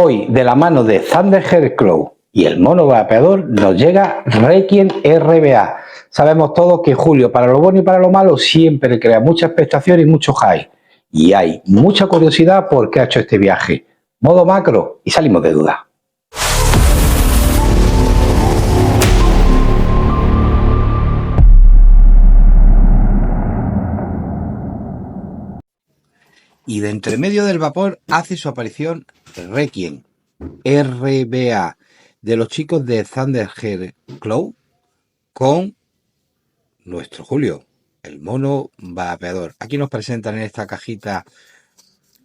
Hoy, de la mano de Thunder Claw y el mono vapeador, nos llega Requiem RBA. Sabemos todos que Julio, para lo bueno y para lo malo, siempre crea mucha expectación y mucho hype. Y hay mucha curiosidad por qué ha hecho este viaje. Modo macro y salimos de duda. Y de entre medio del vapor hace su aparición Requiem RBA de los chicos de Thunder Claw con nuestro Julio, el mono vapeador. Aquí nos presentan en esta cajita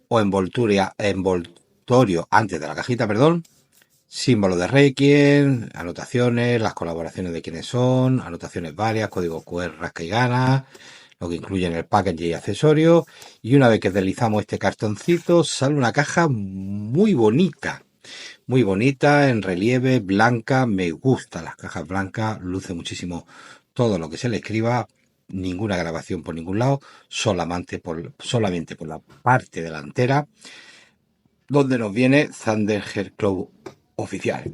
o envoltorio antes de la cajita, perdón, símbolo de Requiem, anotaciones, las colaboraciones de quiénes son, anotaciones varias, código QR, rasca y gana, lo que incluye en el package y accesorios. Y una vez que deslizamos este cartoncito, sale una caja muy bonita, en relieve, blanca. Me gustan las cajas blancas, luce muchísimo todo lo que se le escriba. Ninguna grabación por ningún lado, solamente por la parte delantera, donde nos viene Thunder Claw oficial.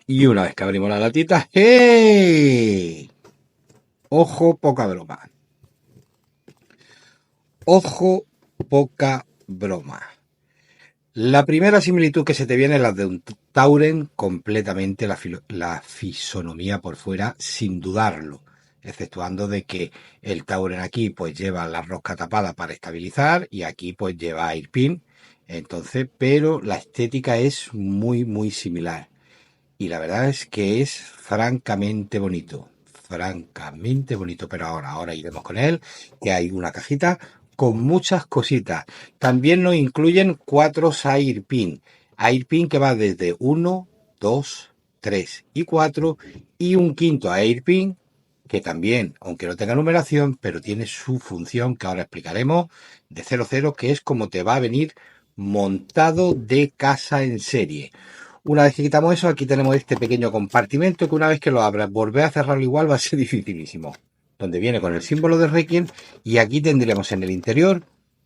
Y una vez que abrimos la latita, ¡hey! Ojo, poca broma. Ojo, poca broma. La primera similitud que se te viene es la de un Tauren, completamente la fisonomía por fuera, sin dudarlo, exceptuando de que el Tauren aquí pues lleva la rosca tapada para estabilizar y aquí pues lleva Airpin. Entonces, pero la estética es muy similar y la verdad es que es francamente bonito, pero ahora iremos con él, que hay una cajita con muchas cositas. También nos incluyen 4 Airpin que va desde 1, 2, 3 y 4, y un quinto Airpin que también, aunque no tenga numeración, pero tiene su función que ahora explicaremos, de 00, que es como te va a venir montado de casa en serie. Una vez que quitamos eso, aquí tenemos este pequeño compartimento que una vez que lo abras, volver a cerrarlo igual va a ser dificilísimo. Donde viene con el símbolo de Requiem, y aquí tendremos en el interior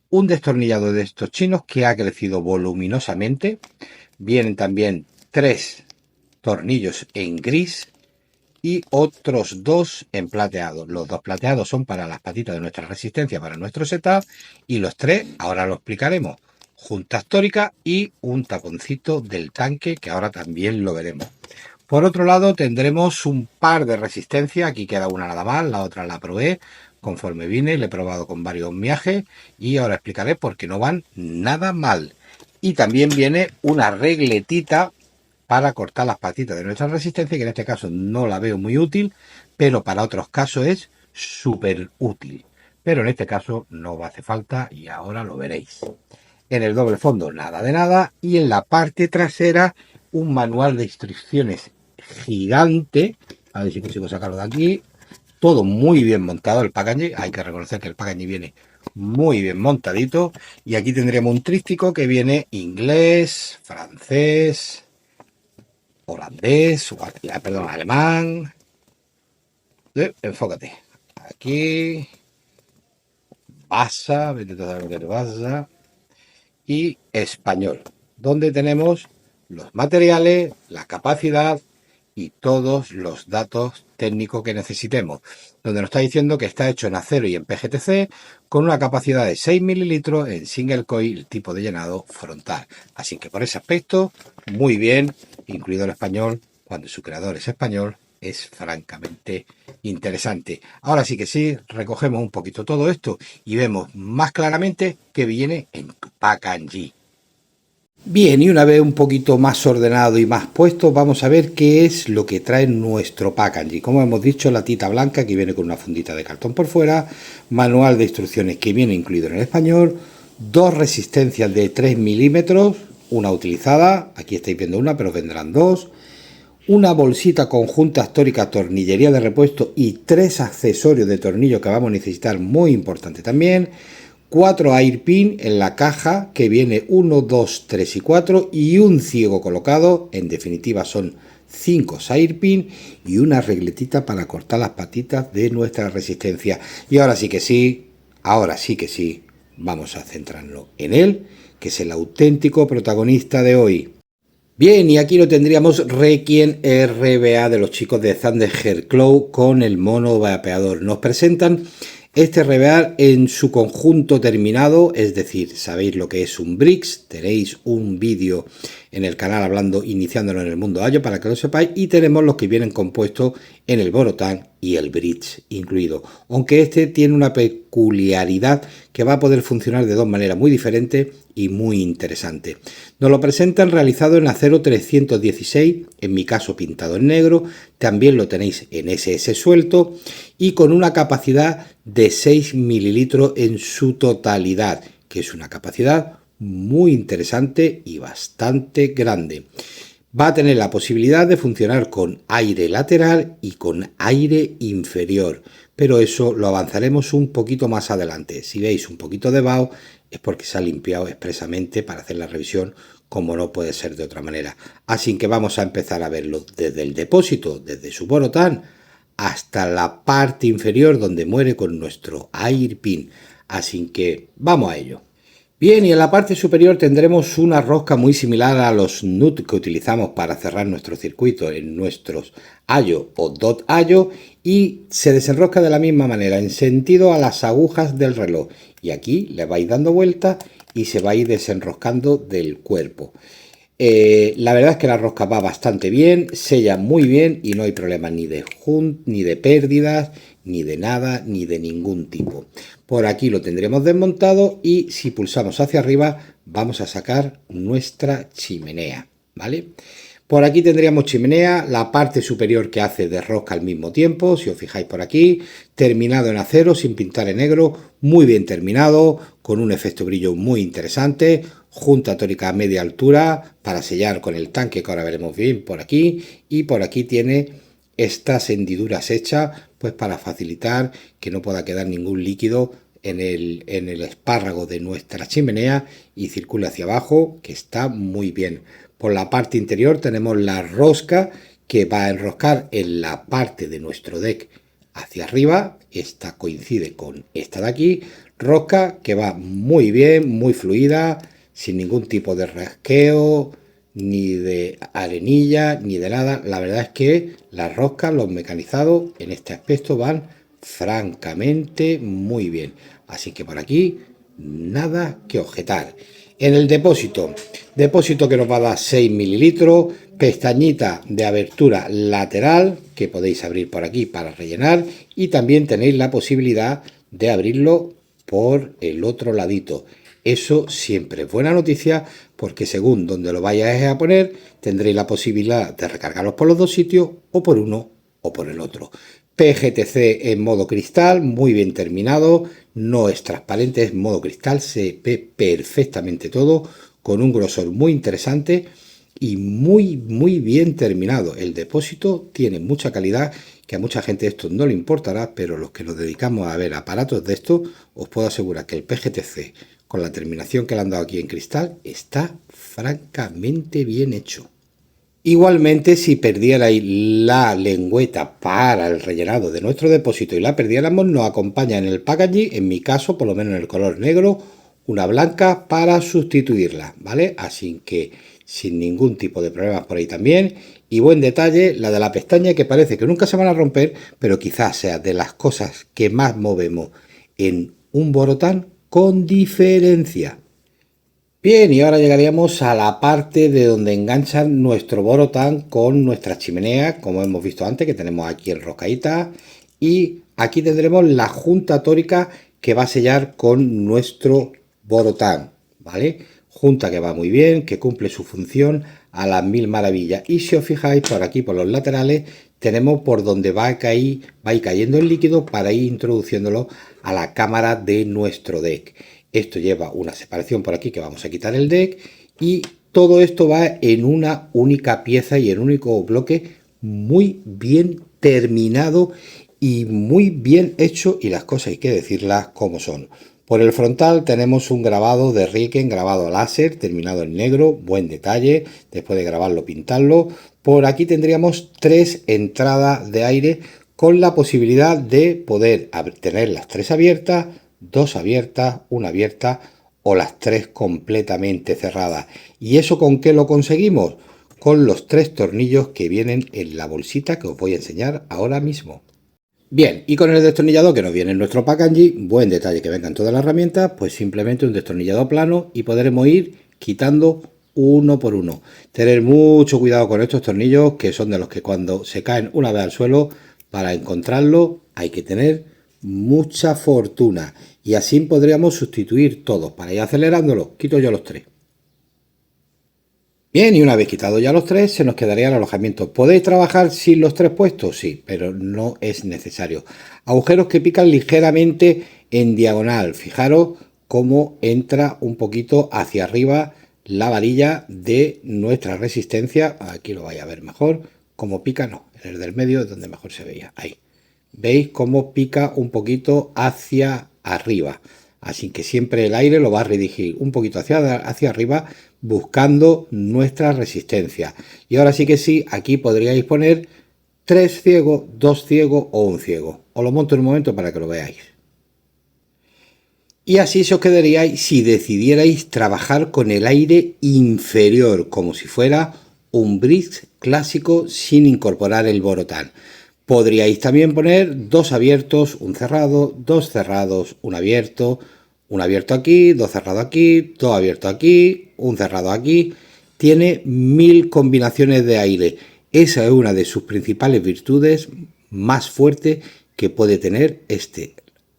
un destornillador de estos chinos que ha crecido voluminosamente. Vienen también 3 tornillos en gris y otros 2 en plateado. Los 2 plateados son para las patitas de nuestra resistencia, para nuestro setup, y los 3, ahora lo explicaremos, junta histórica y un taponcito del tanque, que ahora también lo veremos. Por otro lado, tendremos un par de resistencia. Aquí queda una nada más, la otra la probé conforme vine, le he probado con varios miajes y ahora explicaré por qué no van nada mal. Y también viene una regletita para cortar las patitas de nuestra resistencia, que en este caso no la veo muy útil, pero para otros casos es súper útil. Pero en este caso no hace falta y ahora lo veréis. En el doble fondo nada de nada, y en la parte trasera un manual de instrucciones gigante. A ver si consigo sacarlo de aquí. Todo muy bien montado el packaging. Hay que reconocer que el packaging viene muy bien montadito. Y aquí tendremos un tríptico que viene inglés, francés, holandés, perdón, alemán. Enfócate. Aquí. Basa, vete a lo que te pasa. Y español, donde tenemos los materiales, la capacidad y todos los datos técnicos que necesitemos, donde nos está diciendo que está hecho en acero y en PGTC con una capacidad de 6 mililitros en single coil, tipo de llenado frontal. Así que por ese aspecto, muy bien, incluido el español, cuando su creador es español, es francamente interesante. Ahora sí que sí, recogemos un poquito todo esto y vemos más claramente que viene en tu packaging. Bien, y una vez un poquito más ordenado y más puesto, vamos a ver qué es lo que trae nuestro packaging. Como hemos dicho, la tita blanca que viene con una fundita de cartón por fuera, manual de instrucciones que viene incluido en el español, 2 resistencias de 3 milímetros, una utilizada, aquí estáis viendo una, pero vendrán 2, una bolsita conjunta histórica, tornillería de repuesto y 3 accesorios de tornillo que vamos a necesitar, muy importante también. 4 Airpin en la caja, que viene 1, 2, 3 y 4, y un ciego colocado. En definitiva son 5 Airpin y una regletita para cortar las patitas de nuestra resistencia. Y ahora sí que sí, vamos a centrarnos en él, que es el auténtico protagonista de hoy. Bien, y aquí lo tendríamos Requiem RBA de los chicos de Thunder Claw con el mono vapeador. Nos presentan este RBA en su conjunto terminado, es decir, sabéis lo que es un Brix, tenéis un vídeo en el canal hablando, iniciándolo en el mundo Ayo para que lo sepáis, y tenemos los que vienen compuestos en el Borotan y el Brix incluido, aunque este tiene una peculiaridad que va a poder funcionar de dos maneras muy diferentes y muy interesante. Nos lo presentan realizado en acero 316, en mi caso pintado en negro, también lo tenéis en SS suelto y con una capacidad de 6 mililitros en su totalidad, que es una capacidad muy interesante y bastante grande. Va a tener la posibilidad de funcionar con aire lateral y con aire inferior, pero eso lo avanzaremos un poquito más adelante. Si veis un poquito de vaho es porque se ha limpiado expresamente para hacer la revisión, como no puede ser de otra manera. Así que vamos a empezar a verlo desde el depósito, desde su Borotan, hasta la parte inferior donde muere con nuestro air pin. Así que vamos a ello. Bien, y en la parte superior tendremos una rosca muy similar a los NUT que utilizamos para cerrar nuestro circuito en nuestros Ayo o Dot Ayo, y se desenrosca de la misma manera en sentido a las agujas del reloj, y aquí le vais dando vueltas y se va a ir desenroscando del cuerpo. La verdad es que la rosca va bastante bien, sella muy bien y no hay problemas ni de pérdidas, ni de nada, ni de ningún tipo. Por aquí lo tendremos desmontado y si pulsamos hacia arriba vamos a sacar nuestra chimenea, ¿vale? Por aquí tendríamos chimenea, la parte superior que hace de rosca al mismo tiempo, si os fijáis por aquí, terminado en acero sin pintar en negro, muy bien terminado, con un efecto brillo muy interesante, junta tórica a media altura para sellar con el tanque que ahora veremos bien por aquí, y por aquí tiene estas hendiduras hechas pues para facilitar que no pueda quedar ningún líquido en el espárrago de nuestra chimenea y circule hacia abajo, que está muy bien. Por la parte interior tenemos la rosca que va a enroscar en la parte de nuestro deck hacia arriba. Esta coincide con esta de aquí. Rosca que va muy bien, muy fluida, sin ningún tipo de rasqueo, ni de arenilla, ni de nada. La verdad es que las roscas, los mecanizados en este aspecto van francamente muy bien. Así que por aquí nada que objetar. En el depósito que nos va a dar 6 mililitros, pestañita de abertura lateral que podéis abrir por aquí para rellenar, y también tenéis la posibilidad de abrirlo por el otro ladito. Eso siempre es buena noticia, porque según donde lo vayáis a poner tendréis la posibilidad de recargarlos por los dos sitios, o por uno o por el otro. PGTC en modo cristal, muy bien terminado, no es transparente, es modo cristal, se ve perfectamente todo, con un grosor muy interesante y muy bien terminado. El depósito tiene mucha calidad, que a mucha gente esto no le importará, pero los que nos dedicamos a ver aparatos de esto, os puedo asegurar que el PGTC, con la terminación que le han dado aquí en cristal, está francamente bien hecho. Igualmente, si perdierais la lengüeta para el rellenado de nuestro depósito y la perdiéramos, nos acompaña en el packaging, en mi caso, por lo menos en el color negro, una blanca para sustituirla, ¿vale? Así que sin ningún tipo de problemas por ahí también. Y buen detalle, la de la pestaña, que parece que nunca se van a romper, pero quizás sea de las cosas que más movemos en un Borotan con diferencia. Bien, y ahora llegaríamos a la parte de donde enganchan nuestro Borotan con nuestra chimenea, como hemos visto antes, que tenemos aquí enroscadita, y aquí tendremos la junta tórica que va a sellar con nuestro Borotan, ¿vale? Junta que va muy bien, que cumple su función a las mil maravillas. Y si os fijáis por aquí, por los laterales, tenemos por donde va a ir cayendo el líquido para ir introduciéndolo a la cámara de nuestro deck. Esto lleva una separación por aquí que vamos a quitar el deck, y todo esto va en una única pieza y en un único bloque muy bien terminado y muy bien hecho, y las cosas hay que decirlas como son. Por el frontal tenemos un grabado de Requiem, grabado láser, terminado en negro, buen detalle, después de grabarlo, pintarlo. Por aquí tendríamos 3 entradas de aire con la posibilidad de poder tener las 3 abiertas, 2 abiertas, 1 abierta o las tres completamente cerradas. ¿Y eso con qué lo conseguimos? Con los 3 tornillos que vienen en la bolsita que os voy a enseñar ahora mismo. Bien, y con el destornillador que nos viene en nuestro packaging, buen detalle que vengan todas las herramientas, pues simplemente un destornillador plano y podremos ir quitando uno por uno. Tener mucho cuidado con estos tornillos, que son de los que cuando se caen una vez al suelo, para encontrarlo hay que tener mucha fortuna. Y así podríamos sustituir todos. Para ir acelerándolo, quito yo los 3. Bien, y una vez quitado ya los 3, se nos quedaría el alojamiento. ¿Podéis trabajar sin los 3 puestos? Sí, pero no es necesario. Agujeros que pican ligeramente en diagonal. Fijaros cómo entra un poquito hacia arriba la varilla de nuestra resistencia. Aquí lo vais a ver mejor. Como pica, no, en el del medio es donde mejor se veía. Ahí. ¿Veis cómo pica un poquito hacia arriba? Así que siempre el aire lo va a redirigir un poquito hacia arriba buscando nuestra resistencia. Y ahora sí que sí, aquí podríais poner 3 ciegos, 2 ciegos o un ciego. Os lo monto en un momento para que lo veáis. Y así se os quedaríais si decidierais trabajar con el aire inferior, como si fuera un bridge clásico sin incorporar el borotán. Podríais también poner 2 abiertos, un cerrado, 2 cerrados, un abierto aquí, 2 cerrados aquí, 2 abiertos aquí, un cerrado aquí. Tiene 1000 combinaciones de aire. Esa es una de sus principales virtudes más fuertes que puede tener este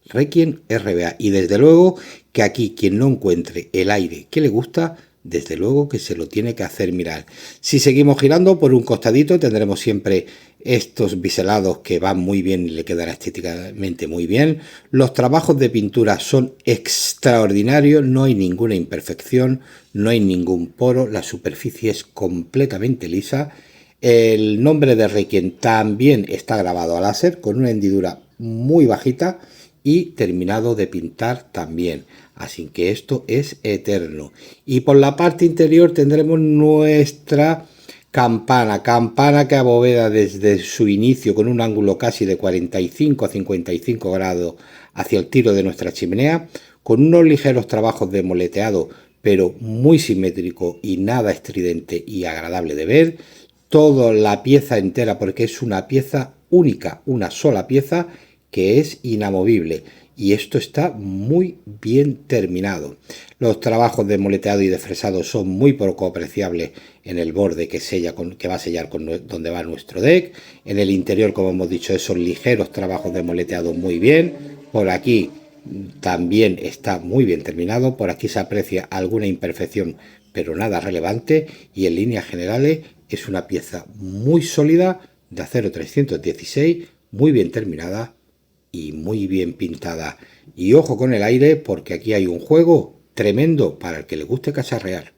Requiem RBA. Y desde luego que aquí quien no encuentre el aire que le gusta, desde luego que se lo tiene que hacer mirar. Si seguimos girando por un costadito tendremos siempre estos biselados que van muy bien y le quedará estéticamente muy bien. Los trabajos de pintura son extraordinarios, no hay ninguna imperfección, no hay ningún poro, la superficie es completamente lisa. El nombre de Requiem también está grabado a láser con una hendidura muy bajita y terminado de pintar también. Así que esto es eterno. Y por la parte interior tendremos nuestra campana que aboveda desde su inicio con un ángulo casi de 45 a 55 grados hacia el tiro de nuestra chimenea, con unos ligeros trabajos de moleteado, pero muy simétrico y nada estridente y agradable de ver. Toda la pieza entera, porque es una pieza única, una sola pieza que es inamovible, y esto está muy bien terminado. Los trabajos de moleteado y de fresado son muy poco apreciables en el borde que va a sellar con donde va nuestro deck. En el interior, como hemos dicho, esos ligeros trabajos de moleteado muy bien. Por aquí también está muy bien terminado. Por aquí se aprecia alguna imperfección, pero nada relevante, y en líneas generales es una pieza muy sólida de acero 316, muy bien terminada y muy bien pintada. Y ojo con el aire, porque aquí hay un juego tremendo para el que le guste cacharrear.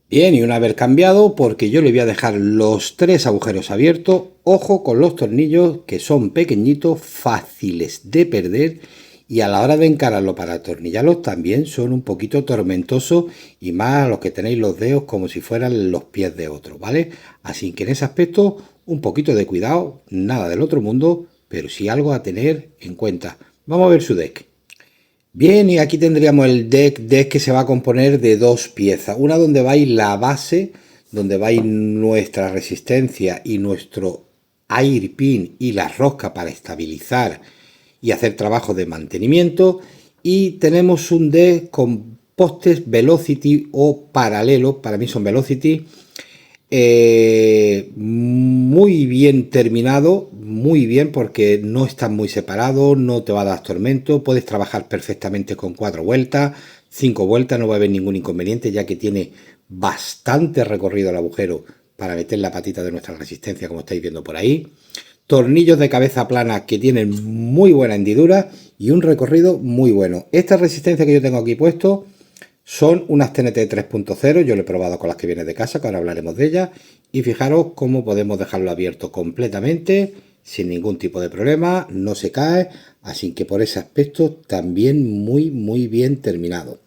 Bien, y una vez cambiado, porque yo le voy a dejar los 3 agujeros abiertos, ojo con los tornillos que son pequeñitos, fáciles de perder, y a la hora de encararlo para atornillarlos también son un poquito tormentosos, y más a los que tenéis los dedos como si fueran los pies de otro, ¿vale? Así que en ese aspecto un poquito de cuidado, nada del otro mundo, pero sí algo a tener en cuenta. Vamos a ver su deck. Bien, y aquí tendríamos el deck que se va a componer de 2 piezas. Una donde va a ir la base, donde va a ir nuestra resistencia y nuestro air pin y la rosca para estabilizar y hacer trabajo de mantenimiento. Y tenemos un deck con postes Velocity o paralelo, para mí son Velocity, muy bien terminado, muy bien, porque no están muy separados, no te va a dar tormento, puedes trabajar perfectamente con 4 vueltas, 5 vueltas, no va a haber ningún inconveniente, ya que tiene bastante recorrido el agujero para meter la patita de nuestra resistencia, como estáis viendo por ahí. Tornillos de cabeza plana que tienen muy buena hendidura y un recorrido muy bueno. Esta resistencia que yo tengo aquí puesto son unas TNT 3.0, yo lo he probado con las que vienen de casa, que ahora hablaremos de ellas, y fijaros cómo podemos dejarlo abierto completamente, sin ningún tipo de problema, no se cae, así que por ese aspecto también muy bien terminado.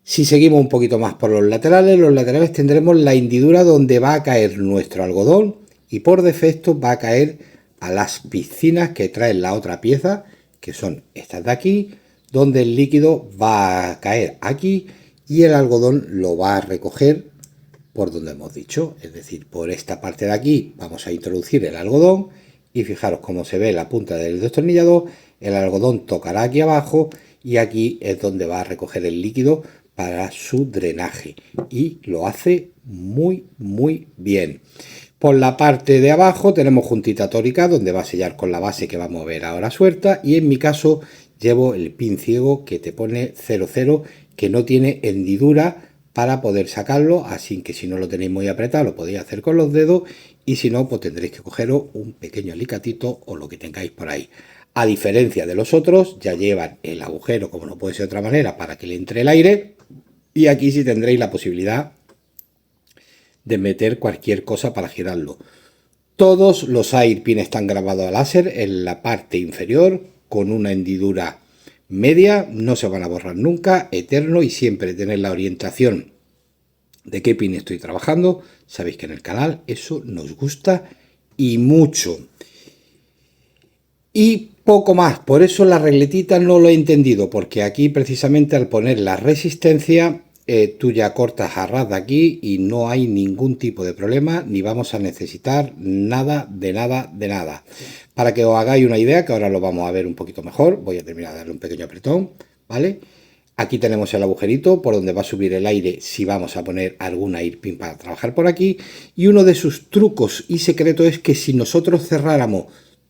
Si seguimos un poquito más por los laterales tendremos la hendidura donde va a caer nuestro algodón, y por defecto va a caer a las piscinas que trae la otra pieza, que son estas de aquí, donde el líquido va a caer aquí y el algodón lo va a recoger por donde hemos dicho, es decir, por esta parte de aquí vamos a introducir el algodón y fijaros cómo se ve la punta del destornillador, el algodón tocará aquí abajo y aquí es donde va a recoger el líquido para su drenaje y lo hace muy bien. Por la parte de abajo tenemos juntita tórica donde va a sellar con la base que vamos a ver ahora suelta, y en mi caso llevo el pin ciego que te pone 00, que no tiene hendidura para poder sacarlo, así que si no lo tenéis muy apretado lo podéis hacer con los dedos, y si no pues tendréis que cogeros un pequeño alicatito o lo que tengáis por ahí. A diferencia de los otros, ya llevan el agujero, como no puede ser de otra manera, para que le entre el aire, y aquí sí tendréis la posibilidad de meter cualquier cosa para girarlo. Todos los airpins están grabados a láser en la parte inferior con una hendidura media, no se van a borrar nunca, eterno, y siempre tener la orientación de qué pin estoy trabajando. Sabéis que en el canal eso nos gusta y mucho. Y poco más, por eso la regletita no lo he entendido, porque aquí precisamente al poner la resistencia tú ya cortas a ras de aquí y no hay ningún tipo de problema, ni vamos a necesitar nada de nada. Para que os hagáis una idea, que ahora lo vamos a ver un poquito mejor, voy a terminar de darle un pequeño apretón, ¿vale? Aquí tenemos el agujerito por donde va a subir el aire si vamos a poner algún airpin para trabajar por aquí, y uno de sus trucos y secretos es que si nosotros cerráramos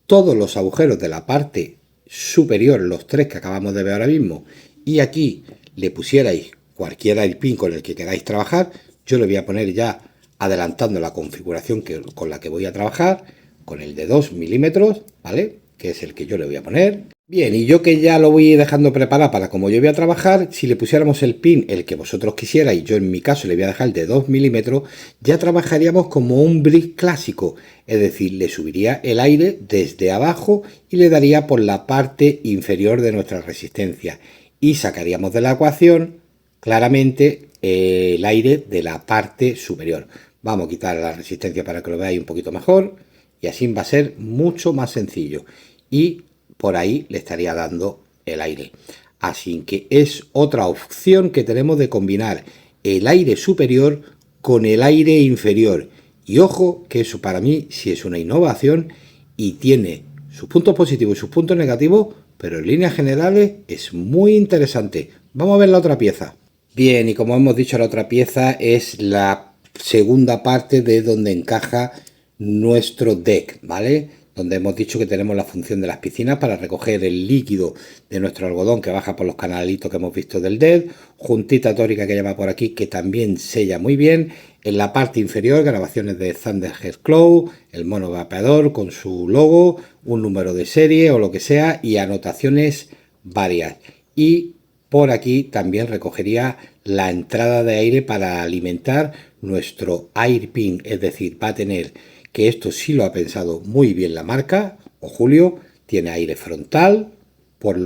todos los agujeros de la parte superior, los tres que acabamos de ver ahora mismo, y aquí le pusierais cualquier airpin con el que queráis trabajar, yo le voy a poner ya adelantando la configuración con la que voy a trabajar, con el de 2 milímetros, ¿vale? Que es el que yo le voy a poner. Bien, y yo que ya lo voy dejando preparado para como yo voy a trabajar, si le pusiéramos el pin, el que vosotros quisierais, yo en mi caso le voy a dejar el de 2 milímetros, ya trabajaríamos como un brick clásico, es decir, le subiría el aire desde abajo y le daría por la parte inferior de nuestra resistencia, y sacaríamos de la ecuación claramente el aire de la parte superior. Vamos a quitar la resistencia para que lo veáis un poquito mejor, y así va a ser mucho más sencillo, y por ahí le estaría dando el aire. Así que es otra opción que tenemos de combinar el aire superior con el aire inferior, y ojo que eso para mí sí es una innovación y tiene sus puntos positivos y sus puntos negativos, pero en líneas generales es muy interesante. Vamos a ver la otra pieza. Bien, y como hemos dicho, la otra pieza es la segunda parte de donde encaja nuestro deck, ¿vale? Donde hemos dicho que tenemos la función de las piscinas para recoger el líquido de nuestro algodón que baja por los canalitos que hemos visto del deck, juntita tórica que lleva por aquí que también sella muy bien. En la parte inferior, grabaciones de Thunderhead Claw, el mono vapeador con su logo, un número de serie o lo que sea, y anotaciones varias. Y por aquí también recogería la entrada de aire para alimentar nuestro airpin, es decir, va a tener, que esto sí lo ha pensado muy bien la marca, o Julio, tiene aire frontal por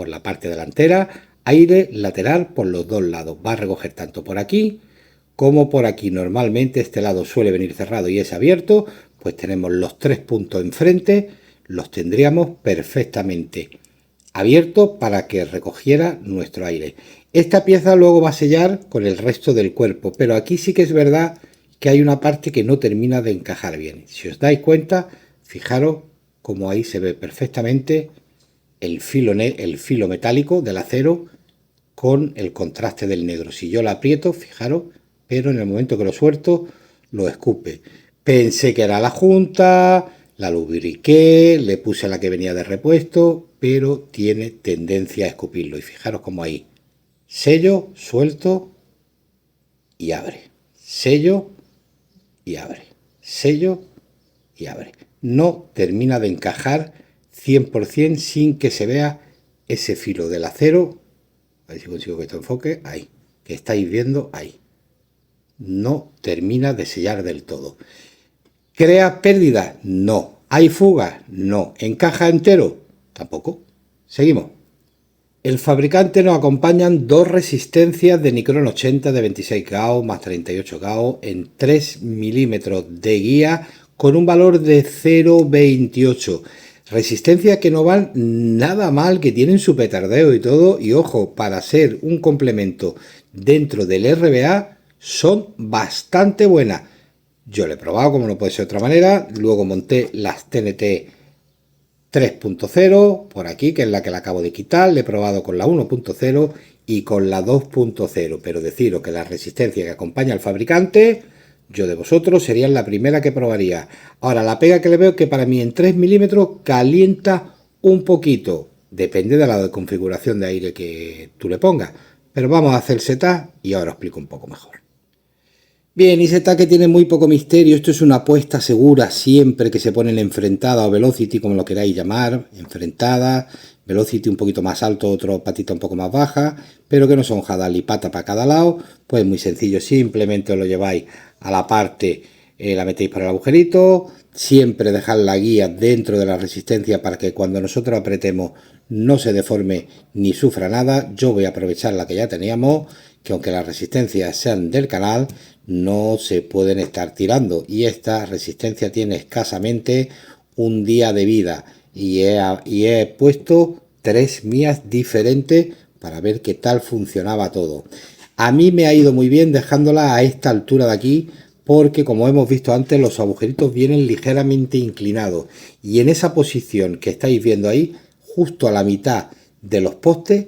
la parte delantera, aire lateral por los dos lados, va a recoger tanto por aquí como por aquí. Normalmente este lado suele venir cerrado y es abierto, pues tenemos los tres puntos enfrente, los tendríamos perfectamente abierto para que recogiera nuestro aire. Esta pieza luego va a sellar con el resto del cuerpo, pero aquí sí que es verdad que hay una parte que no termina de encajar bien. Si os dais cuenta, fijaros cómo ahí se ve perfectamente el filo metálico del acero con el contraste del negro. Si yo lo aprieto, fijaros, pero en el momento que lo suelto, lo escupe. Pensé que era la junta, la lubriqué, le puse la que venía de repuesto, pero tiene tendencia a escupirlo. Y fijaros cómo ahí, sello, suelto y abre. Sello y abre. Sello y abre. No termina de encajar 100% sin que se vea ese filo del acero. A ver si consigo que esto enfoque. Ahí, que estáis viendo ahí. No termina de sellar del todo. ¿Crea pérdida? No. ¿Hay fuga? No. ¿Encaja entero? Tampoco. Seguimos. El fabricante nos acompañan dos resistencias de Nicron 80 de 26 Gauss más 38 Gauss en 3 milímetros de guía con un valor de 0,28. Resistencia que no van nada mal, que tienen su petardeo y todo, y ojo, para ser un complemento dentro del RBA son bastante buenas. Yo lo he probado como no puede ser de otra manera, luego monté las TNT 3.0 por aquí, que es la que la acabo de quitar, le he probado con la 1.0 y con la 2.0, pero deciros que la resistencia que acompaña al fabricante, yo de vosotros sería la primera que probaría. Ahora, la pega que le veo que para mí en 3 milímetros calienta un poquito, depende de la configuración de aire que tú le pongas, pero vamos a hacer setup y ahora os explico un poco mejor. Bien, y que tiene muy poco misterio. Esto es una apuesta segura siempre que se ponen enfrentada o velocity, como lo queráis llamar, enfrentada, velocity un poquito más alto, otro patita un poco más baja, pero que no son jadal y pata para cada lado. Pues muy sencillo, simplemente os lo lleváis a la parte, la metéis para el agujerito, siempre dejad la guía dentro de la resistencia para que cuando nosotros apretemos no se deforme ni sufra nada. Yo voy a aprovechar la que ya teníamos, que aunque las resistencias sean del canal, no se pueden estar tirando, y esta resistencia tiene escasamente un día de vida, y he puesto 3 mías diferentes para ver qué tal funcionaba todo. A mí me ha ido muy bien dejándola a esta altura de aquí, porque como hemos visto antes, los agujeritos vienen ligeramente inclinados, y en esa posición que estáis viendo ahí, justo a la mitad de los postes,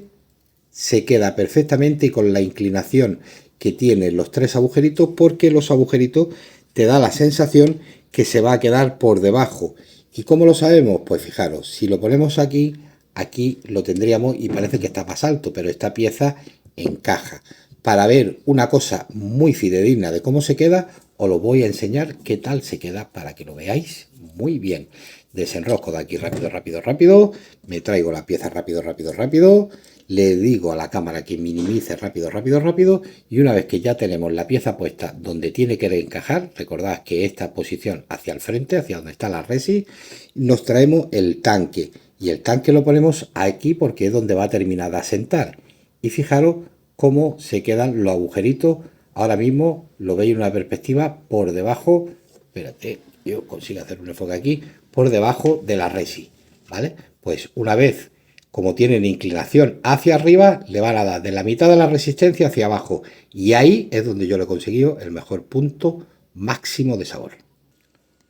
se queda perfectamente, y con la inclinación que tiene los 3 agujeritos, porque los agujeritos te da la sensación que se va a quedar por debajo. ¿Y cómo lo sabemos? Pues fijaros, si lo ponemos aquí, aquí lo tendríamos y parece que está más alto, pero esta pieza encaja. Para ver una cosa muy fidedigna de cómo se queda, os lo voy a enseñar qué tal se queda para que lo veáis muy bien. Desenrosco de aquí rápido, rápido, rápido, me traigo la pieza rápido, rápido, rápido, le digo a la cámara que minimice rápido, rápido, rápido, y una vez que ya tenemos la pieza puesta donde tiene que encajar, recordad que esta posición hacia el frente, hacia donde está la resi, nos traemos el tanque, y el tanque lo ponemos aquí porque es donde va a terminar de asentar. Y fijaros cómo se quedan los agujeritos. Ahora mismo lo veis en una perspectiva por debajo, espérate, yo consigo hacer un enfoque aquí, por debajo de la resi, ¿vale? Pues una vez, como tienen inclinación hacia arriba, le van a dar de la mitad de la resistencia hacia abajo, y ahí es donde yo le he conseguido el mejor punto máximo de sabor.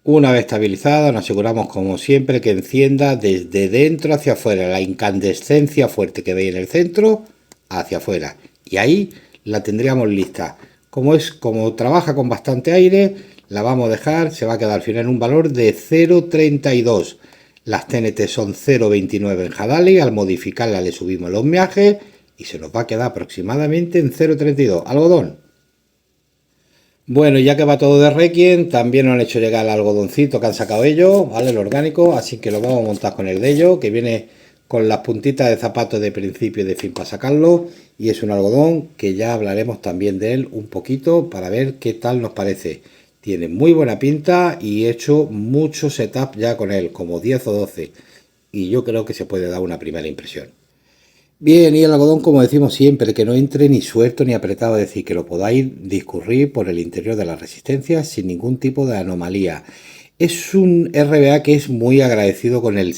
Una vez estabilizada, nos aseguramos como siempre que encienda desde dentro hacia afuera, la incandescencia fuerte que veis en el centro hacia afuera, y ahí la tendríamos lista. Como trabaja con bastante aire, la vamos a dejar, se va a quedar al final en un valor de 0,32. Las TNT son 0,29 en Hadali, al modificarla le subimos el osmiaje y se nos va a quedar aproximadamente en 0,32. Algodón. Bueno, ya que va todo de Requiem, también nos han hecho llegar el algodoncito que han sacado ellos, ¿vale? El orgánico, así que lo vamos a montar con el de ellos, que viene con las puntitas de zapatos de principio y de fin para sacarlo, y es un algodón que ya hablaremos también de él un poquito para ver qué tal nos parece. Tiene muy buena pinta y he hecho mucho setup ya con él, como 10 o 12, y yo creo que se puede dar una primera impresión. Bien, y el algodón, como decimos siempre, que no entre ni suelto ni apretado, es decir, que lo podáis discurrir por el interior de la resistencia sin ningún tipo de anomalía. Es un RBA que es muy agradecido con el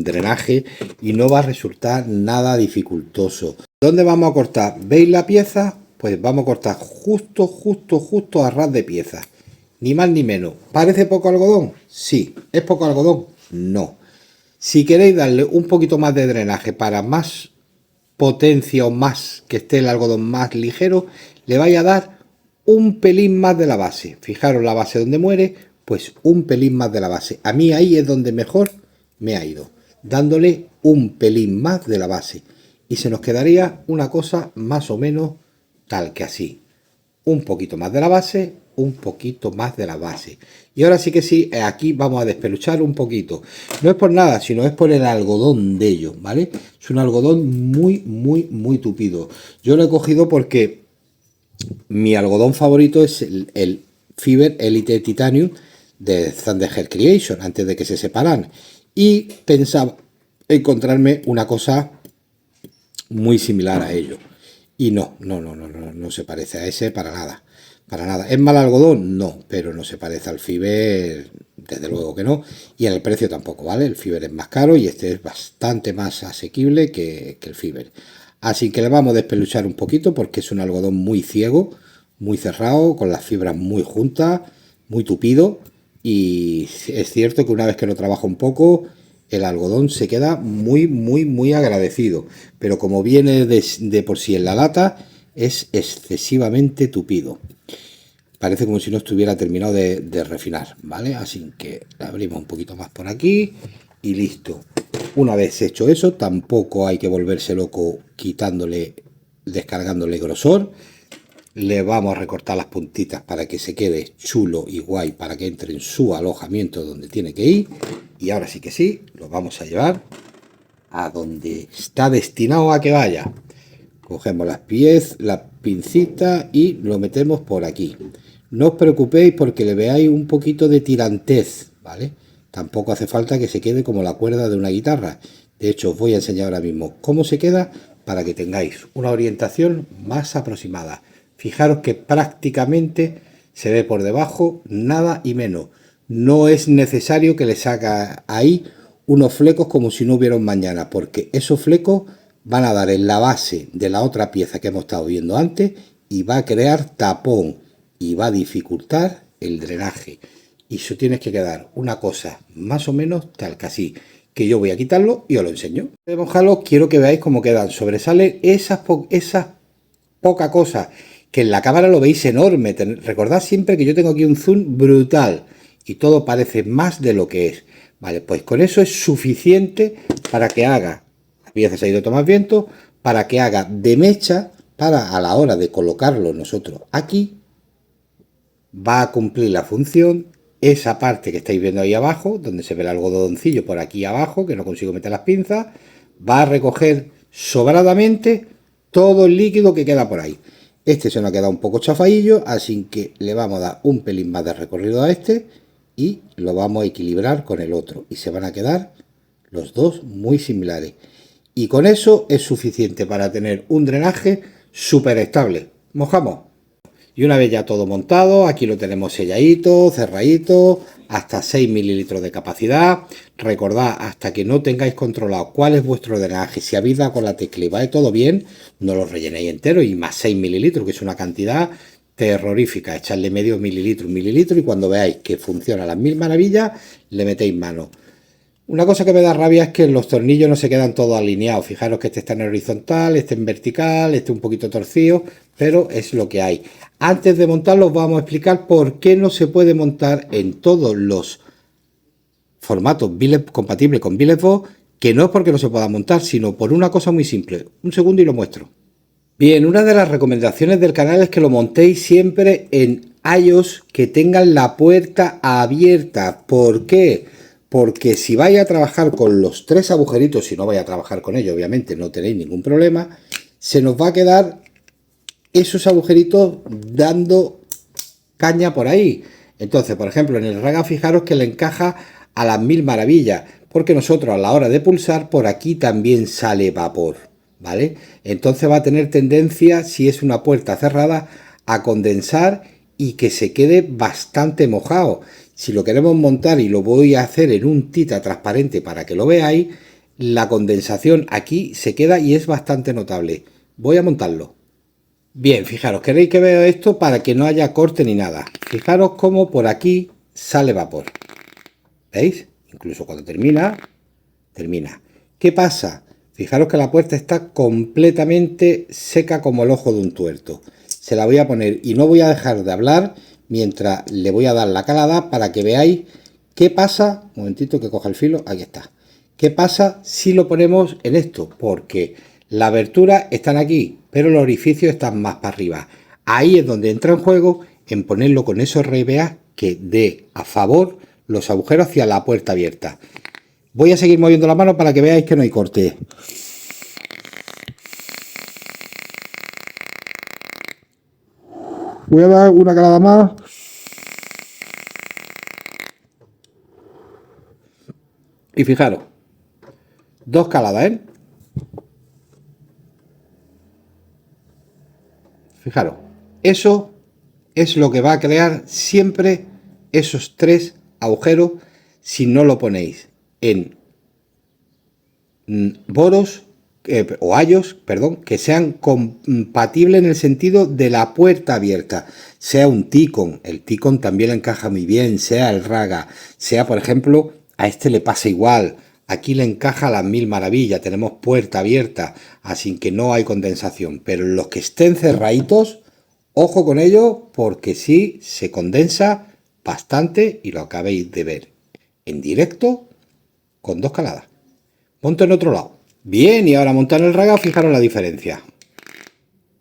drenaje y no va a resultar nada dificultoso. ¿Dónde vamos a cortar? ¿Veis la pieza? Pues vamos a cortar justo, justo, justo a ras de pieza. Ni más ni menos. ¿Parece poco algodón? Sí. ¿Es poco algodón? No. Si queréis darle un poquito más de drenaje para más potencia o más que esté el algodón más ligero, le vaya a dar un pelín más de la base. Fijaros la base donde muere, pues un pelín más de la base. A mí ahí es donde mejor me ha ido, dándole un pelín más de la base, y se nos quedaría una cosa más o menos tal que así. Un poquito más de la base, un poquito más de la base. Y ahora sí que sí, aquí vamos a despeluchar un poquito. No es por nada, sino es por el algodón de ellos, ¿vale? Es un algodón muy, muy, muy tupido. Yo lo he cogido porque mi algodón favorito es el Fiber Elite Titanium de Thunderhead Creation, antes de que se separan. Y pensaba encontrarme una cosa muy similar a ello. Y no se parece a ese para nada. Para nada. ¿Es mal algodón? No, pero no se parece al Fiber desde luego que no, y en el precio tampoco, ¿vale? El Fiber es más caro y este es bastante más asequible que el Fiber. Así que le vamos a despeluchar un poquito porque es un algodón muy ciego, muy cerrado, con las fibras muy juntas, muy tupido, y es cierto que una vez que lo trabaja un poco, el algodón se queda muy agradecido, pero como viene de por sí en la lata, es excesivamente tupido. Parece como si no estuviera terminado de refinar, ¿vale? Así que le abrimos un poquito más por aquí y listo. Una vez hecho eso, tampoco hay que volverse loco quitándole, descargándole grosor. Le vamos a recortar las puntitas para que se quede chulo y guay, para que entre en su alojamiento donde tiene que ir. Y ahora sí que sí, lo vamos a llevar a donde está destinado a que vaya. Cogemos la pincita y lo metemos por aquí. No os preocupéis porque le veáis un poquito de tirantez, ¿vale? Tampoco hace falta que se quede como la cuerda de una guitarra. De hecho, os voy a enseñar ahora mismo cómo se queda para que tengáis una orientación más aproximada. Fijaros que prácticamente se ve por debajo nada y menos. No es necesario que le saca ahí unos flecos como si no hubiera un mañana, porque esos flecos van a dar en la base de la otra pieza que hemos estado viendo antes y va a crear tapón y va a dificultar el drenaje. Y eso tienes que quedar una cosa más o menos tal que así, que yo voy a quitarlo y os lo enseño. De mojarlo, quiero que veáis cómo quedan. Sobresale esas poca cosa que en la cámara lo veis enorme. Recordad siempre que yo tengo aquí un zoom brutal y todo parece más de lo que es. Vale, pues con eso es suficiente para que haga, la pieza se ha ido a tomar viento, para que haga de mecha para a la hora de colocarlo nosotros aquí, va a cumplir la función. Esa parte que estáis viendo ahí abajo, donde se ve el algodoncillo por aquí abajo, que no consigo meter las pinzas, va a recoger sobradamente todo el líquido que queda por ahí. Este se nos ha quedado un poco chafadillo, así que le vamos a dar un pelín más de recorrido a este y lo vamos a equilibrar con el otro. Y se van a quedar los dos muy similares. Y con eso es suficiente para tener un drenaje súper estable. Mojamos. Y una vez ya todo montado, aquí lo tenemos selladito, cerradito, hasta 6 mililitros de capacidad. Recordad, hasta que no tengáis controlado cuál es vuestro drenaje, si habéis dado con la tecla y va todo bien, no lo rellenéis entero y más 6 mililitros, que es una cantidad terrorífica. Echarle medio mililitro, un mililitro y cuando veáis que funciona a las mil maravillas, le metéis mano. Una cosa que me da rabia es que los tornillos no se quedan todos alineados. Fijaros que este está en horizontal, este en vertical, este un poquito torcido, pero es lo que hay. Antes de montarlo vamos a explicar por qué no se puede montar en todos los formatos compatibles con Billet Box, que no es porque no se pueda montar, sino por una cosa muy simple. Un segundo y lo muestro. Bien, una de las recomendaciones del canal es que lo montéis siempre en iOS que tengan la puerta abierta. ¿Por qué? Porque si vais a trabajar con los tres agujeritos, si no vais a trabajar con ellos, obviamente no tenéis ningún problema, se nos va a quedar esos agujeritos dando caña por ahí. Entonces, por ejemplo, en el Raga, fijaros que le encaja a las mil maravillas, porque nosotros a la hora de pulsar, por aquí también sale vapor, ¿vale? Entonces va a tener tendencia, si es una puerta cerrada, a condensar y que se quede bastante mojado. Si lo queremos montar, y lo voy a hacer en un tita transparente para que lo veáis, la condensación aquí se queda y es bastante notable. Voy a montarlo. Bien, fijaros, queréis que vea esto para que no haya corte ni nada. Fijaros cómo por aquí sale vapor. ¿Veis? Incluso cuando termina. ¿Qué pasa? Fijaros que la puerta está completamente seca como el ojo de un tuerto. Se la voy a poner y no voy a dejar de hablar mientras le voy a dar la calada para que veáis qué pasa. Un momentito que coja el filo. Aquí está. ¿Qué pasa si lo ponemos en esto? Porque las aberturas están aquí, pero los orificios están más para arriba. Ahí es donde entra en juego en ponerlo con esos RBA que dé a favor los agujeros hacia la puerta abierta. Voy a seguir moviendo la mano para que veáis que no hay corte. Voy a dar una calada más. Y fijaros, dos caladas, ¿eh? Fijaros, eso es lo que va a crear siempre esos tres agujeros si no lo ponéis en boros o ayos, perdón, que sean compatibles en el sentido de la puerta abierta, sea un Ticon, el Ticon también le encaja muy bien, sea el Raga, sea por ejemplo, a este le pasa igual, aquí le encaja a las mil maravillas, tenemos puerta abierta, así que no hay condensación, pero los que estén cerraditos, ojo con ello, porque sí se condensa bastante y lo acabéis de ver en directo con 2 caladas. Monto en otro lado. Bien, y ahora montar el Raga, fijaros la diferencia.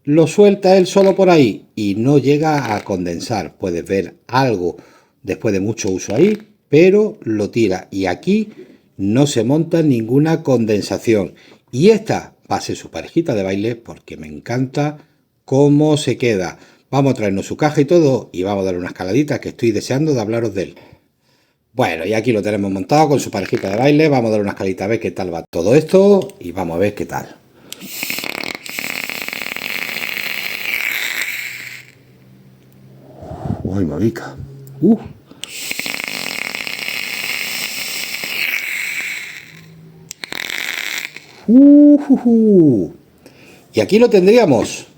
Lo suelta él solo por ahí y no llega a condensar. Puedes ver algo después de mucho uso ahí, pero lo tira. Y aquí no se monta ninguna condensación. Y esta va a ser su parejita de baile porque me encanta cómo se queda. Vamos a traernos su caja y todo y vamos a darle una escaladita que estoy deseando de hablaros de él. Bueno, y aquí lo tenemos montado con su parejita de baile. Vamos a dar una escalita a ver qué tal va todo esto y vamos a ver qué tal. ¡Ay, marica! Y aquí lo tendríamos.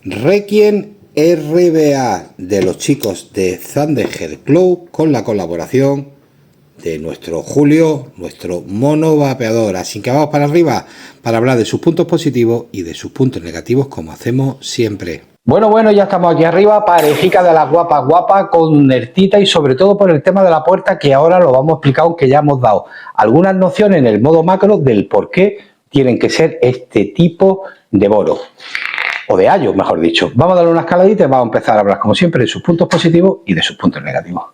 Requiem RBA de los chicos de Thunderhead Club con la colaboración de nuestro Julio, nuestro mono vapeador. Así que vamos para arriba para hablar de sus puntos positivos y de sus puntos negativos como hacemos siempre. Bueno, ya estamos aquí arriba, parejica de las guapas con Nertita y sobre todo por el tema de la puerta que ahora lo vamos a explicar, aunque ya hemos dado algunas nociones en el modo macro del por qué tienen que ser este tipo de boro. O de ayo, mejor dicho. Vamos a darle una escaladita y vamos a empezar a hablar, como siempre, de sus puntos positivos y de sus puntos negativos.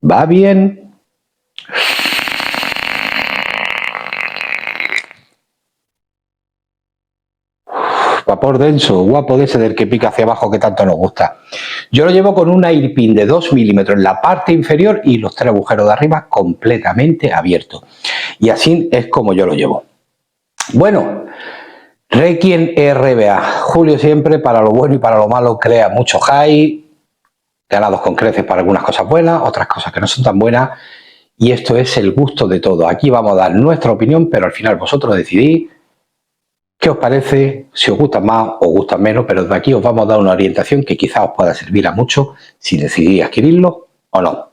Va bien. Vapor denso, guapo de ese del que pica hacia abajo que tanto nos gusta. Yo lo llevo con un airpin de 2 milímetros en la parte inferior y los 3 agujeros de arriba completamente abiertos. Y así es como yo lo llevo. Bueno, Requiem RBA. Julio siempre, para lo bueno y para lo malo, crea mucho high, ganados con creces para algunas cosas buenas, otras cosas que no son tan buenas. Y esto es el gusto de todo. Aquí vamos a dar nuestra opinión, pero al final vosotros decidís qué os parece, si os gustan más o gustan menos, pero de aquí os vamos a dar una orientación que quizás os pueda servir a muchos si decidís adquirirlo o no.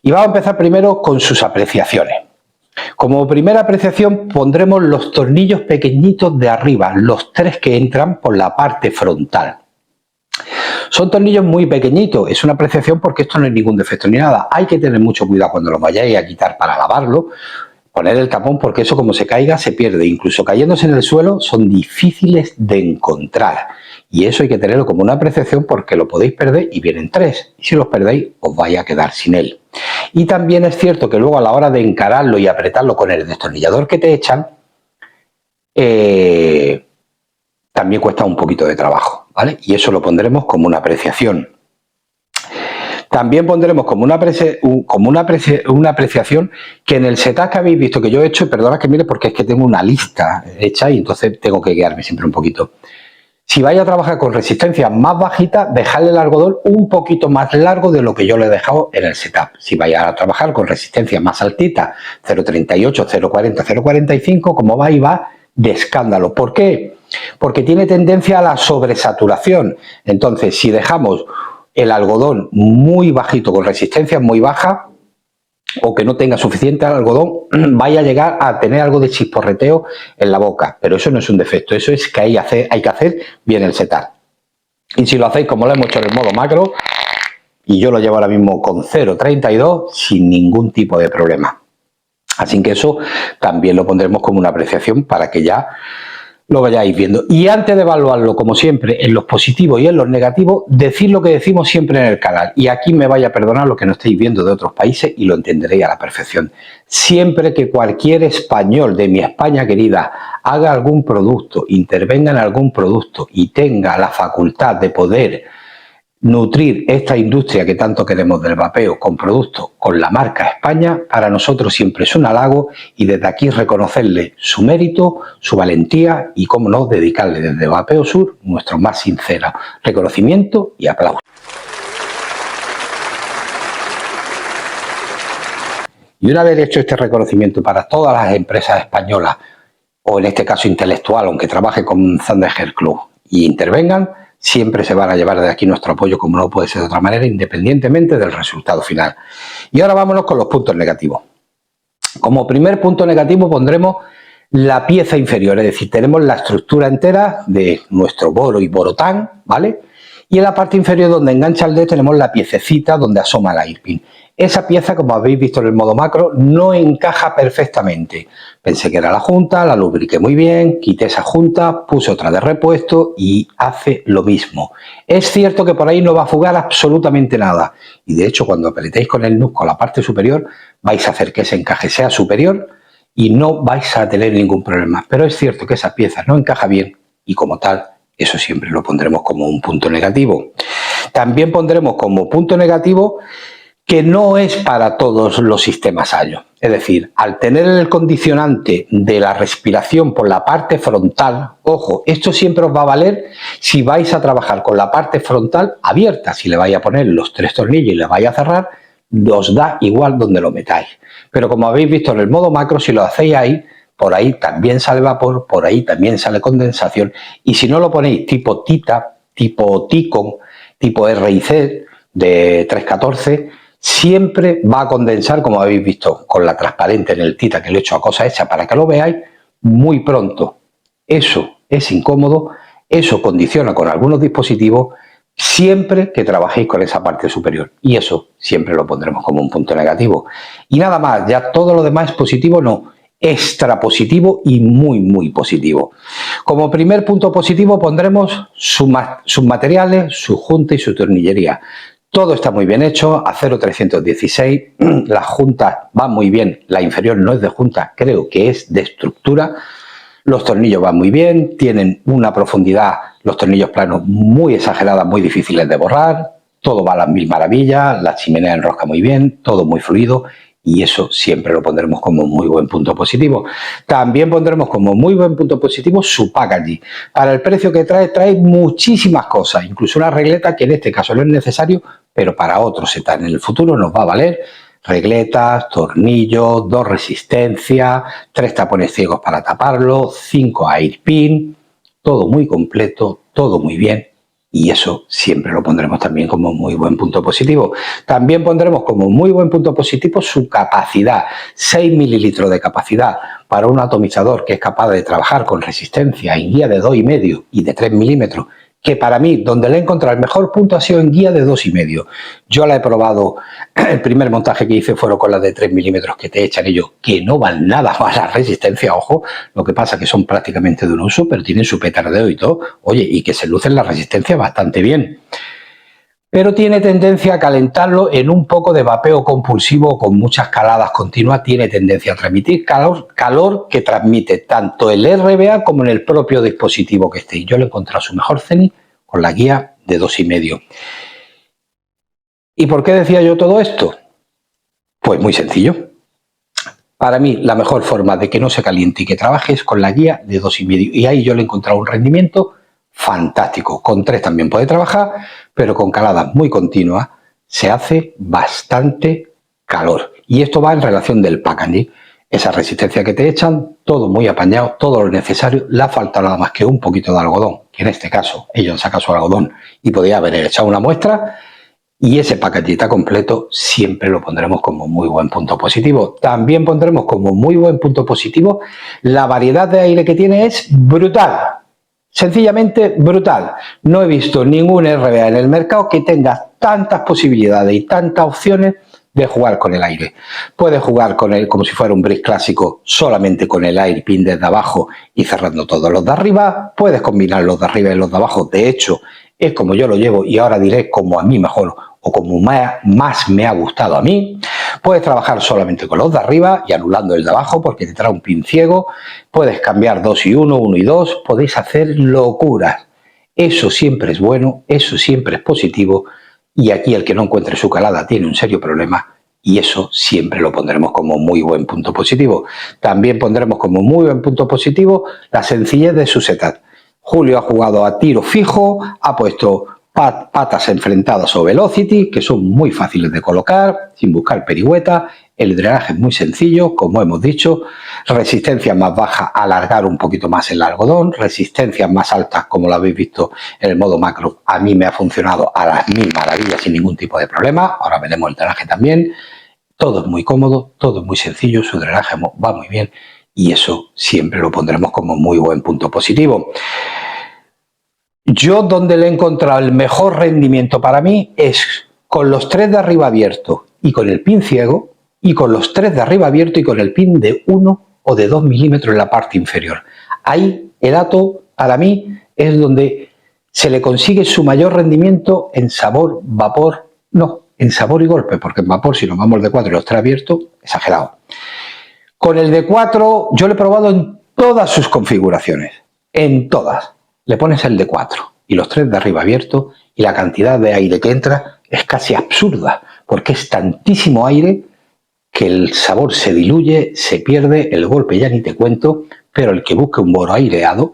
Y vamos a empezar primero con sus apreciaciones. Como primera apreciación pondremos los tornillos pequeñitos de arriba, los 3 que entran por la parte frontal. Son tornillos muy pequeñitos, es una apreciación porque esto no es ningún defecto ni nada. Hay que tener mucho cuidado cuando los vayáis a quitar para lavarlo, poner el tapón porque eso como se caiga se pierde. Incluso cayéndose en el suelo son difíciles de encontrar. Y eso hay que tenerlo como una apreciación porque lo podéis perder y vienen 3. Y si los perdéis os vais a quedar sin él. Y también es cierto que luego a la hora de encararlo y apretarlo con el destornillador que te echan, también cuesta un poquito de trabajo, ¿vale? Y eso lo pondremos como una apreciación. También pondremos como una apreciación que en el setup que habéis visto que yo he hecho, perdona que mire porque es que tengo una lista hecha y entonces tengo que guiarme siempre un poquito. Si vais a trabajar con resistencia más bajita, dejadle el algodón un poquito más largo de lo que yo le he dejado en el setup. Si vais a trabajar con resistencia más altita, 0.38, 0.40, 0.45, como va de escándalo. ¿Por qué? Porque tiene tendencia a la sobresaturación. Entonces, si dejamos el algodón muy bajito, con resistencia muy baja, o que no tenga suficiente algodón, vaya a llegar a tener algo de chisporreteo en la boca. Pero eso no es un defecto, eso es que hay que hacer bien el setup. Y si lo hacéis como lo hemos hecho en el modo macro, y yo lo llevo ahora mismo con 0.32, sin ningún tipo de problema. Así que eso también lo pondremos como una apreciación para que ya lo vayáis viendo. Y antes de evaluarlo, como siempre, en los positivos y en los negativos, decir lo que decimos siempre en el canal. Y aquí me vaya a perdonar lo que no estáis viendo de otros países y lo entenderéis a la perfección. Siempre que cualquier español de mi España querida haga algún producto, intervenga en algún producto y tenga la facultad de poder Nutrir esta industria que tanto queremos del vapeo con productos con la marca España, para nosotros siempre es un halago y desde aquí reconocerle su mérito, su valentía y, cómo no, dedicarle desde Vapeo Sur nuestro más sincero reconocimiento y aplauso. Y una vez hecho este reconocimiento para todas las empresas españolas, o en este caso intelectual, aunque trabaje con Thunder Hair Club y intervengan, siempre se van a llevar de aquí nuestro apoyo, como no puede ser de otra manera, independientemente del resultado final. Y ahora vámonos con los puntos negativos. Como primer punto negativo pondremos la pieza inferior, es decir, tenemos la estructura entera de nuestro boro y borotán, ¿vale? Y en la parte inferior donde engancha el dedo tenemos la piececita donde asoma el airpin. Esa pieza, como habéis visto en el modo macro, no encaja perfectamente. Pensé que era la junta, la lubriqué muy bien, quité esa junta, puse otra de repuesto y hace lo mismo. Es cierto que por ahí no va a fugar absolutamente nada. Y de hecho, cuando apretéis con el NUC con la parte superior, vais a hacer que ese encaje sea superior y no vais a tener ningún problema. Pero es cierto que esa pieza no encaja bien y como tal, eso siempre lo pondremos como un punto negativo. También pondremos como punto negativo que no es para todos los sistemas Allo. Es decir, al tener el condicionante de la respiración por la parte frontal, ojo, esto siempre os va a valer si vais a trabajar con la parte frontal abierta. Si le vais a poner los 3 tornillos y le vais a cerrar, os da igual donde lo metáis. Pero como habéis visto en el modo macro, si lo hacéis ahí, por ahí también sale vapor, por ahí también sale condensación. Y si no lo ponéis tipo Tita, tipo Ticon, tipo RIC de 314, siempre va a condensar, como habéis visto con la transparente en el Tita, que lo he hecho a cosa hecha para que lo veáis, muy pronto. Eso es incómodo, eso condiciona con algunos dispositivos siempre que trabajéis con esa parte superior. Y eso siempre lo pondremos como un punto negativo. Y nada más, ya todo lo demás es positivo, no. Extra positivo y muy, muy positivo. Como primer punto positivo pondremos sus materiales, su junta y su tornillería. Todo está muy bien hecho, acero 316, las juntas van muy bien, la inferior no es de junta, creo que es de estructura. Los tornillos van muy bien, tienen una profundidad, los tornillos planos muy exageradas, muy difíciles de borrar, todo va a las mil maravillas, la chimenea enrosca muy bien, todo muy fluido. Y eso siempre lo pondremos como muy buen punto positivo. También pondremos como muy buen punto positivo su packaging. Para el precio que trae muchísimas cosas, incluso una regleta que en este caso no es necesario, pero para otros setups en el futuro nos va a valer. Regletas, tornillos, 2 resistencias, 3 tapones ciegos para taparlo, 5 airpin, todo muy completo, todo muy bien. Y eso siempre lo pondremos también como muy buen punto positivo. También pondremos como muy buen punto positivo su capacidad. 6 mililitros de capacidad para un atomizador que es capaz de trabajar con resistencia en guía de 2,5 y de 3 milímetros. Que para mí, donde le he encontrado el mejor punto ha sido en guía de 2,5. Yo la he probado, el primer montaje que hice fueron con las de 3 milímetros que te echan ellos, que no van nada más la resistencia, ojo, lo que pasa que son prácticamente de un uso, pero tienen su petardeo y todo, oye, y que se lucen la resistencia bastante bien. Pero tiene tendencia a calentarlo en un poco de vapeo compulsivo con muchas caladas continuas, tiene tendencia a transmitir calor que transmite tanto el RBA como en el propio dispositivo que esté. Yo le he encontrado su mejor cenit con la guía de 2,5. ¿Y por qué decía yo todo esto? Pues muy sencillo. Para mí la mejor forma de que no se caliente y que trabaje es con la guía de 2,5. Y ahí yo le he encontrado un rendimiento fantástico. Con 3 también puede trabajar, pero con caladas muy continuas se hace bastante calor. Y esto va en relación del packaging. Esa resistencia que te echan, todo muy apañado, todo lo necesario. Le ha faltado nada más que un poquito de algodón, que en este caso ellos han sacado su algodón y podía haber echado una muestra. Y ese packaging completo siempre lo pondremos como muy buen punto positivo. También pondremos como muy buen punto positivo la variedad de aire que tiene es brutal. Sencillamente brutal. No he visto ningún RBA en el mercado que tenga tantas posibilidades y tantas opciones de jugar con el aire. Puedes jugar con él como si fuera un bridge clásico, solamente con el airpin desde abajo y cerrando todos los de arriba. Puedes combinar los de arriba y los de abajo. De hecho, es como yo lo llevo y ahora diré como a mí mejor o como más me ha gustado a mí. Puedes trabajar solamente con los de arriba y anulando el de abajo porque te trae un pin ciego. Puedes cambiar 2 y 1, 1 y 2. Podéis hacer locuras. Eso siempre es bueno, eso siempre es positivo, y aquí el que no encuentre su calada tiene un serio problema, y eso siempre lo pondremos como muy buen punto positivo. También pondremos como muy buen punto positivo la sencillez de su setup. Julio ha jugado a tiro fijo, ha puesto patas enfrentadas o velocity, que son muy fáciles de colocar, sin buscar perihueta. El drenaje es muy sencillo, como hemos dicho. Resistencia más baja, alargar un poquito más el algodón. Resistencias más altas, como lo habéis visto en el modo macro, a mí me ha funcionado a las mil maravillas sin ningún tipo de problema. Ahora veremos el drenaje también. Todo es muy cómodo, todo es muy sencillo, su drenaje va muy bien y eso siempre lo pondremos como muy buen punto positivo. Yo donde le he encontrado el mejor rendimiento para mí es con los 3 de arriba abierto y con el pin ciego, y con los 3 de arriba abierto y con el pin de 1 o de 2 milímetros en la parte inferior. Ahí el dato para mí es donde se le consigue su mayor rendimiento en sabor, vapor, no, en sabor y golpe, porque en vapor si nos vamos de 4 y los 3 abiertos, exagerado. Con el de 4 yo lo he probado en todas sus configuraciones, en todas. Le pones el de 4 y los 3 de arriba abiertos y la cantidad de aire que entra es casi absurda, porque es tantísimo aire que el sabor se diluye, se pierde, el golpe ya ni te cuento, pero el que busque un boro aireado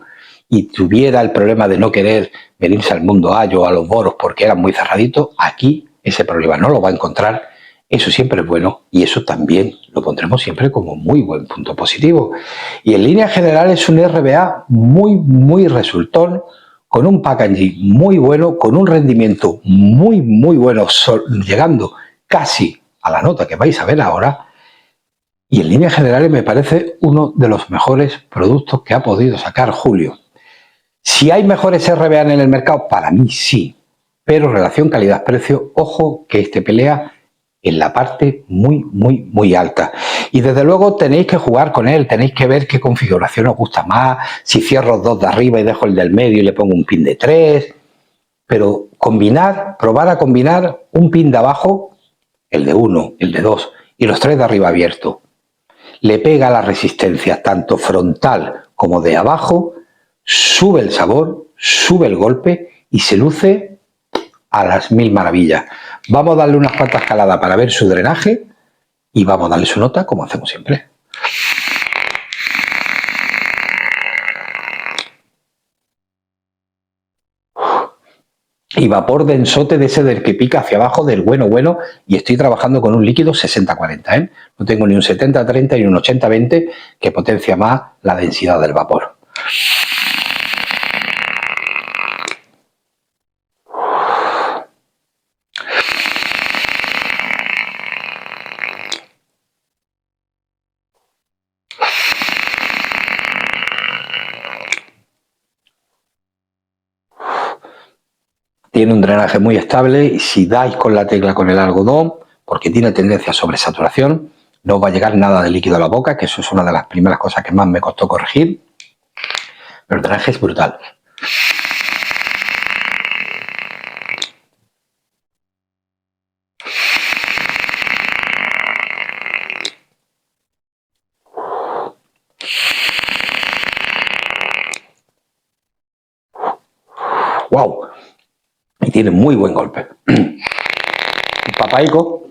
y tuviera el problema de no querer venirse al mundo Ayo, a los boros porque eran muy cerraditos, aquí ese problema no lo va a encontrar. Eso siempre es bueno y eso también lo pondremos siempre como muy buen punto positivo. Y en línea general es un RBA muy resultón, con un packaging muy bueno, con un rendimiento muy bueno, llegando casi a la nota que vais a ver ahora. Y en líneas generales me parece uno de los mejores productos que ha podido sacar Julio. Si hay mejores RBA en el mercado, para mí sí, pero relación calidad-precio, ojo que este pelea en la parte muy alta. Y desde luego tenéis que jugar con él, tenéis que ver qué configuración os gusta más, si cierro 2 de arriba y dejo el del medio y le pongo un pin de 3, pero combinar, probar a combinar un pin de abajo, el de 1, el de 2 y los 3 de arriba abierto. Le pega la resistencia tanto frontal como de abajo, sube el sabor, sube el golpe y se luce a las mil maravillas. Vamos a darle unas cuantas caladas para ver su drenaje y vamos a darle su nota como hacemos siempre. Y vapor densote de ese del que pica hacia abajo, del bueno, y estoy trabajando con un líquido 60-40, ¿eh? No tengo ni un 70-30 ni un 80-20 que potencia más la densidad del vapor. Tiene un drenaje muy estable y si dais con la tecla con el algodón, porque tiene tendencia a sobresaturación, no os va a llegar nada de líquido a la boca, que eso es una de las primeras cosas que más me costó corregir. Pero el drenaje es brutal. ¡Wow! Y tiene muy buen golpe. Papaico.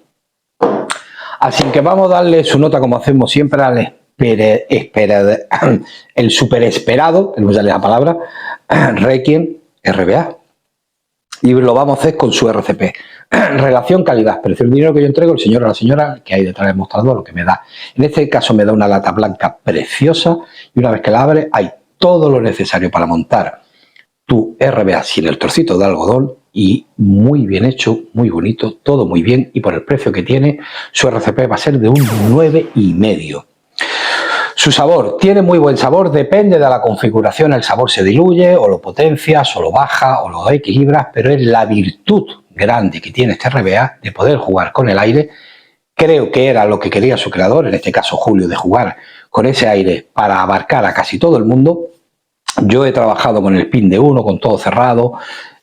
Así que vamos a darle su nota como hacemos siempre al el super esperado, no me sale la palabra, Requiem RBA. Y lo vamos a hacer con su RCP. Relación calidad-precio. El dinero que yo entrego, el señor o la señora que hay detrás del mostrador, lo que me da. En este caso me da una lata blanca preciosa y una vez que la abre hay todo lo necesario para montar tu RBA sin el trocito de algodón y muy bien hecho, muy bonito, todo muy bien y por el precio que tiene su RCP va a ser de un 9,5. Su sabor, tiene muy buen sabor, depende de la configuración, el sabor se diluye o lo potencias o lo baja o lo equilibras, pero es la virtud grande que tiene este RBA de poder jugar con el aire. Creo que era lo que quería su creador, en este caso Julio, de jugar con ese aire para abarcar a casi todo el mundo. Yo he trabajado con el pin de 1, con todo cerrado.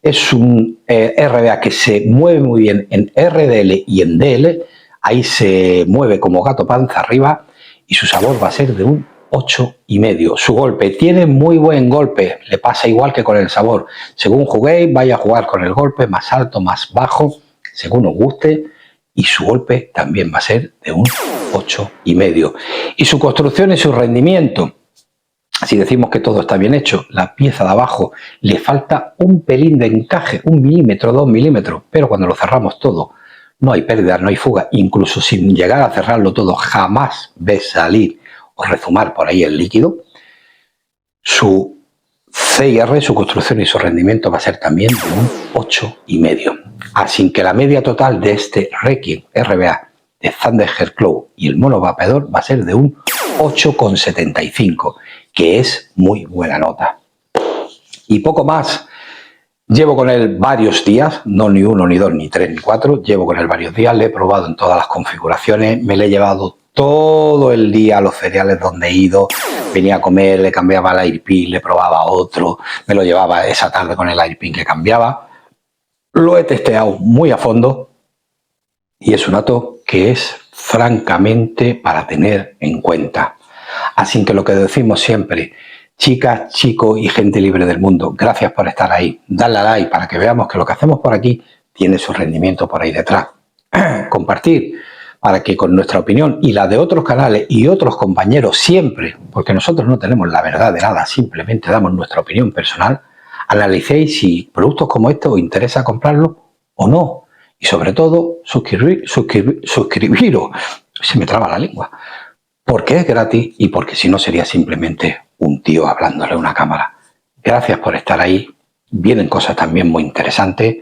Es un RBA que se mueve muy bien en RDL y en DL. Ahí se mueve como gato panza arriba y su sabor va a ser de un 8,5. Su golpe tiene muy buen golpe, le pasa igual que con el sabor. Según juguéis, vais a jugar con el golpe más alto, más bajo, según os guste, y su golpe también va a ser de un 8,5. Y su construcción y su rendimiento, si decimos que todo está bien hecho, la pieza de abajo le falta un pelín de encaje, 1 milímetro, 2 milímetros, pero cuando lo cerramos todo, no hay pérdida, no hay fuga. Incluso sin llegar a cerrarlo todo, jamás ves salir o rezumar por ahí el líquido. Su CIR, su construcción y su rendimiento va a ser también de un 8,5. Así que la media total de este Requiem RBA de Thunderhead Claw y el mono vapeador va a ser de un 8,75, que es muy buena nota. Y poco más. Llevo con él varios días, no ni uno, ni dos, ni tres, ni cuatro. Llevo con él varios días, le he probado en todas las configuraciones, me le he llevado todo el día a los cereales donde he ido. Venía a comer, le cambiaba el Airpin, le probaba otro, me lo llevaba esa tarde con el Airpin que cambiaba. Lo he testeado muy a fondo y es un dato que es francamente para tener en cuenta. Así que lo que decimos siempre, chicas, chicos y gente libre del mundo, gracias por estar ahí. Dadle a like para que veamos que lo que hacemos por aquí tiene su rendimiento por ahí detrás. Compartir para que con nuestra opinión y la de otros canales y otros compañeros siempre, porque nosotros no tenemos la verdad de nada, simplemente damos nuestra opinión personal, analicéis si productos como estos os interesa comprarlos o no. Y sobre todo, suscribiros. Se me traba la lengua. Porque es gratis y porque si no sería simplemente un tío hablándole a una cámara. Gracias por estar ahí. Vienen cosas también muy interesantes.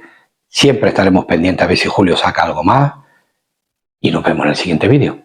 Siempre estaremos pendientes a ver si Julio saca algo más. Y nos vemos en el siguiente vídeo.